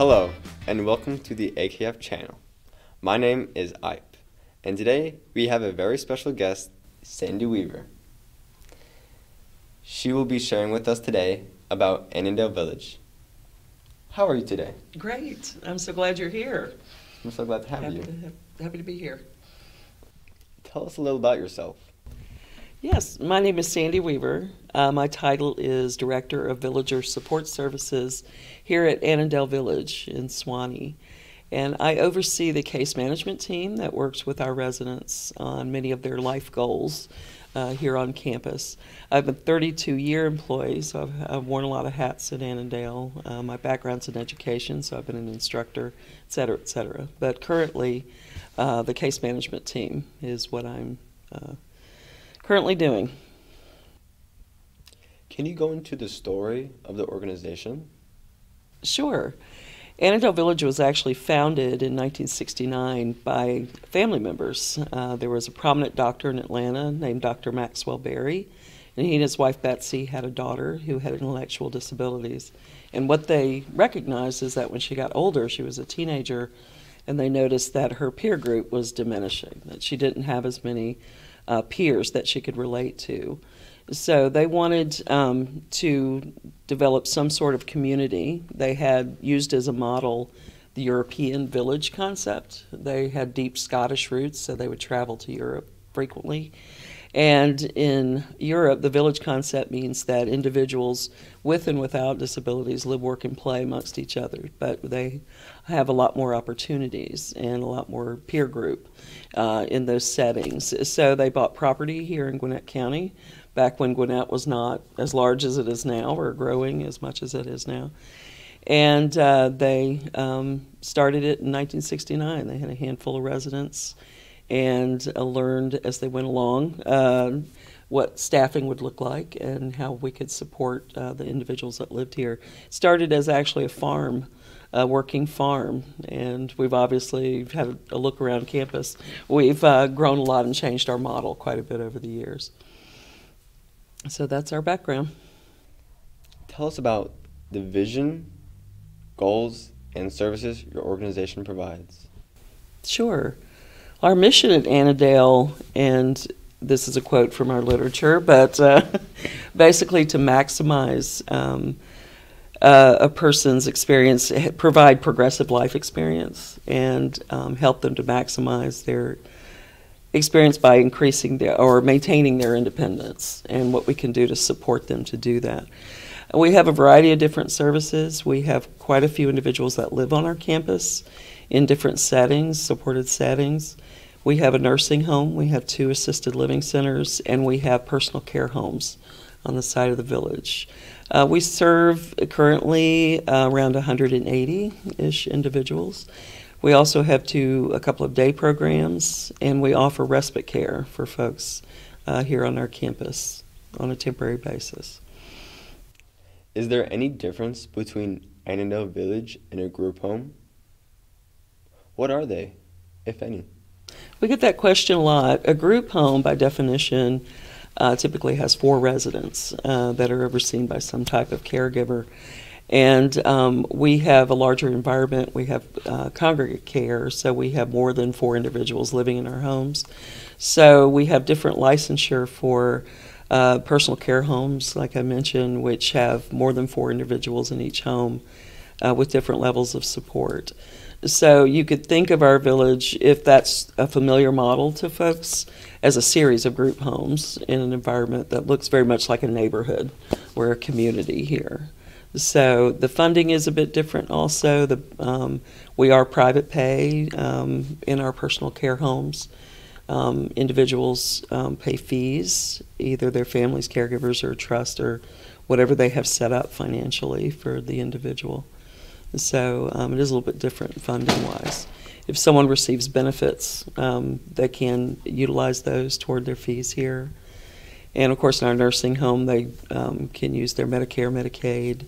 Hello, and welcome to the AKF channel. My name is Ipe, and today we have a very special guest, Sandy Waever. She will be sharing with us today about Annandale Village. How are you today? Great. I'm so glad you're here. I'm so glad to have you. Happy to be here. Tell us a little about yourself. Yes, my name is Sandy Waever. My title is Director of Villager Support Services here at Annandale Village in Swanee. And I oversee the case management team that works with our residents on many of their life goals here on campus. I'm a 32-year employee, so I've worn a lot of hats at Annandale. My background's in education, so I've been an instructor, et cetera, et cetera. But currently, the case management team is what I'm currently doing. Can you go into the story of the organization? Sure. Annandale Village was actually founded in 1969 by family members. There was a prominent doctor in Atlanta named Dr. Maxwell Berry, and he and his wife Betsy had a daughter who had intellectual disabilities. And what they recognized is that when she got older, she was a teenager, and they noticed that her peer group was diminishing, that she didn't have as many peers that she could relate to. So they wanted to develop some sort of community. They had used as a model the European village concept. They had deep Scottish roots, so they would travel to Europe frequently. And in Europe, the village concept means that individuals with and without disabilities live, work, and play amongst each other, but they have a lot more opportunities and a lot more peer group in those settings. So they bought property here in Gwinnett County, back when Gwinnett was not as large as it is now or growing as much as it is now. And they started it in 1969. They had a handful of residents and learned as they went along what staffing would look like and how we could support the individuals that lived here. It started as actually a farm, a working farm, and we've obviously had a look around campus. We've grown a lot and changed our model quite a bit over the years. So that's our background. Tell us about the vision, goals, and services your organization provides. Sure. Our mission at Annandale, and this is a quote from our literature, but basically to maximize a person's experience, provide progressive life experience, and help them to maximize their experience by increasing or maintaining their independence, and what we can do to support them to do that. We have a variety of different services. We have quite a few individuals that live on our campus in different settings, supported settings. We have a nursing home, we have 2 assisted living centers, and we have personal care homes on the side of the village. We serve currently around 180-ish individuals. We also have a couple of day programs, and we offer respite care for folks here on our campus on a temporary basis. Is there any difference between Annandale Village and a group home? What are they, if any? We get that question a lot. A group home, by definition, typically has 4 residents that are overseen by some type of caregiver. And we have a larger environment. We have congregate care, so we have more than 4 individuals living in our homes. So we have different licensure for personal care homes, like I mentioned, which have more than 4 individuals in each home with different levels of support. So you could think of our village, if that's a familiar model to folks, as a series of group homes in an environment that looks very much like a neighborhood. We're a community here. So the funding is a bit different also. We are private pay in our personal care homes. Individuals pay fees, either their family's caregivers or trust or whatever they have set up financially for the individual. So it is a little bit different funding-wise. If someone receives benefits, they can utilize those toward their fees here. And of course in our nursing home, they can use their Medicare, Medicaid,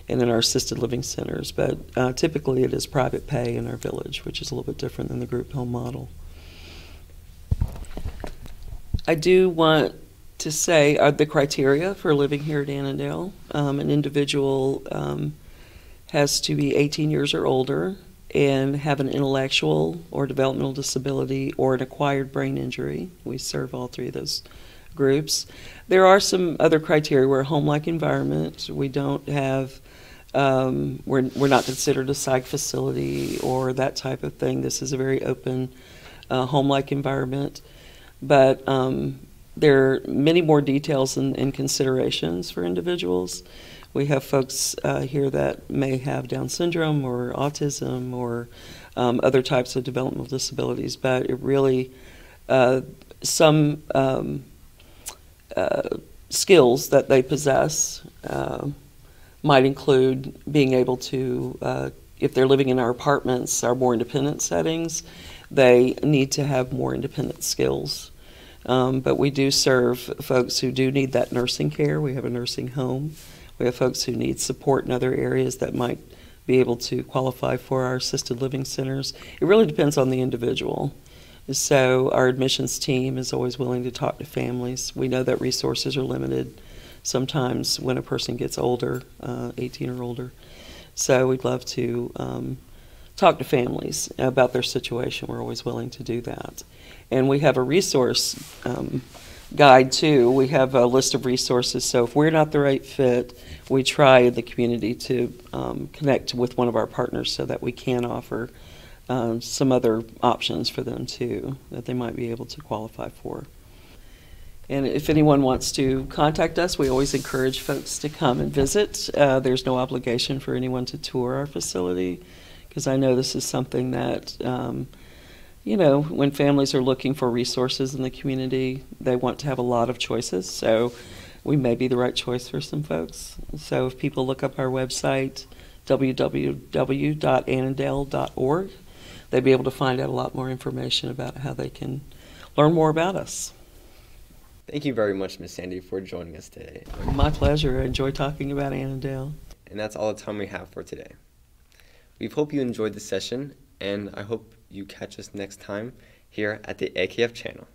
and in our assisted living centers. But typically it is private pay in our village, which is a little bit different than the group home model. I do want to say the criteria for living here at Annandale. An individual has to be 18 years or older and have an intellectual or developmental disability or an acquired brain injury. We serve all three of those groups. There are some other criteria. We're a home-like environment. We don't have, we're not considered a psych facility or that type of thing. This is a very open, home-like environment. But there are many more details and considerations for individuals. We have folks here that may have Down syndrome or autism or other types of developmental disabilities, but it really, some skills that they possess might include being able to, if they're living in our apartments, our more independent settings, they need to have more independent skills. But we do serve folks who do need that nursing care. We have a nursing home. We have folks who need support in other areas that might be able to qualify for our assisted living centers. It really depends on the individual. So our admissions team is always willing to talk to families. We know that resources are limited sometimes when a person gets older, 18 or older. So we'd love to talk to families about their situation. We're always willing to do that. And we have a resource guide too. We have a list of resources, so if we're not the right fit, we try in the community to connect with one of our partners so that we can offer some other options for them too that they might be able to qualify for. And if anyone wants to contact us, we always encourage folks to come and visit. There's no obligation for anyone to tour our facility, because I know this is something that you know, when families are looking for resources in the community, they want to have a lot of choices. So we may be the right choice for some folks. So if people look up our website, www.annandale.org, they'll be able to find out a lot more information about how they can learn more about us. Thank you very much, Ms. Sandy, for joining us today. My pleasure. I enjoy talking about Annandale. And that's all the time we have for today. We hope you enjoyed the session, and I hope you catch us next time here at the AKF channel.